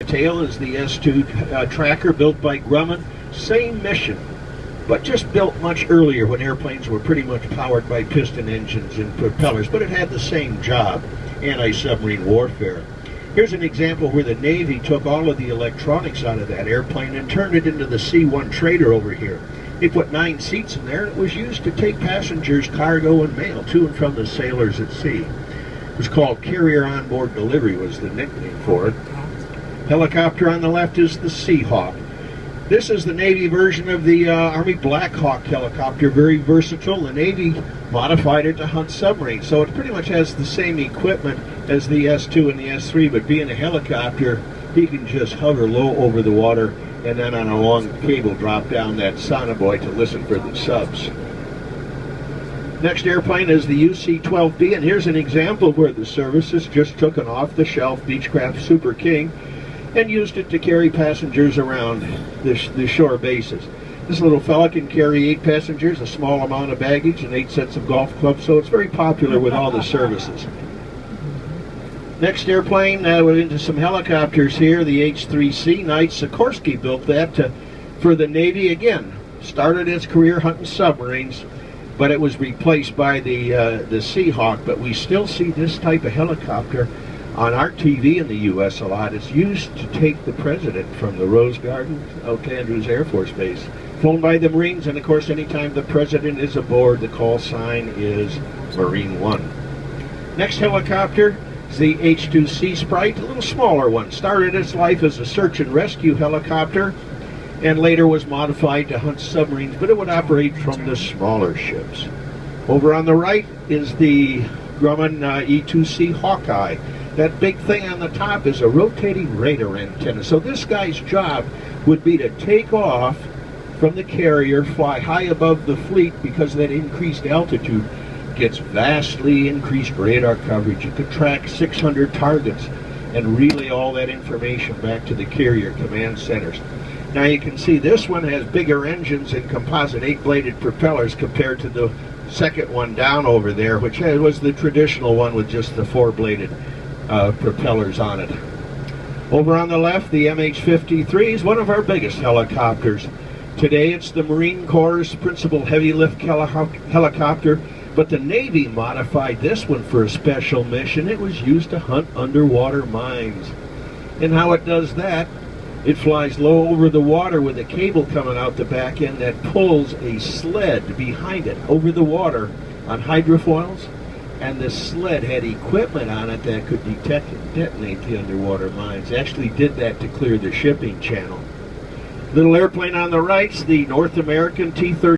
tail is the S-2 tracker built by Grumman. Same mission, but just built much earlier when airplanes were pretty much powered by piston engines and propellers, but it had the same job, anti-submarine warfare. Here's an example where the Navy took all of the electronics out of that airplane and turned it into the C-1 Trader over here. They put 9 seats in there, and it was used to take passengers, cargo, and mail to and from the sailors at sea. It was called Carrier Onboard Delivery was the nickname for it. Helicopter on the left is the Seahawk. This is the Navy version of the Army Black Hawk helicopter, very versatile. The Navy modified it to hunt submarines, so it pretty much has the same equipment as the S-2 and the S-3, but being a helicopter, he can just hover low over the water and then on a long cable drop down that sonobuoy to listen for the subs. Next airplane is the UC-12B, and here's an example where the services just took an off-the-shelf Beechcraft Super King and used it to carry passengers around the shore bases. This little fella can carry 8 passengers, a small amount of baggage, and 8 sets of golf clubs, so it's very popular with all the services. Next airplane, we're into some helicopters here, the H-3C Knight. Sikorsky built that for the Navy. Again, started its career hunting submarines, but it was replaced by the Seahawk. But we still see this type of helicopter on our TV in the U.S. a lot. It's used to take the president from the Rose Garden out to Andrews Air Force Base. Flown by the Marines, and of course anytime the president is aboard, the call sign is Marine 1. Next helicopter is the H-2C Sprite, a little smaller one. Started its life as a search and rescue helicopter and later was modified to hunt submarines, but it would operate from the smaller ships. Over on the right is the Grumman E-2C Hawkeye. That big thing on the top is a rotating radar antenna. So this guy's job would be to take off from the carrier, fly high above the fleet, because that increased altitude gets vastly increased radar coverage. You could track 600 targets and relay all that information back to the carrier command centers. Now you can see this one has bigger engines and composite 8-bladed propellers compared to the second one down over there, which was the traditional one with just the 4-bladed propellers on it. Over on the left, the MH-53 is one of our biggest helicopters. Today it's the Marine Corps' principal heavy lift helicopter, but the Navy modified this one for a special mission. It was used to hunt underwater mines. And how it does that, it flies low over the water with a cable coming out the back end that pulls a sled behind it over the water on hydrofoils, and the sled had equipment on it that could detect and detonate the underwater mines. It actually did that to clear the shipping channel. Little airplane on the right's the North American T-30.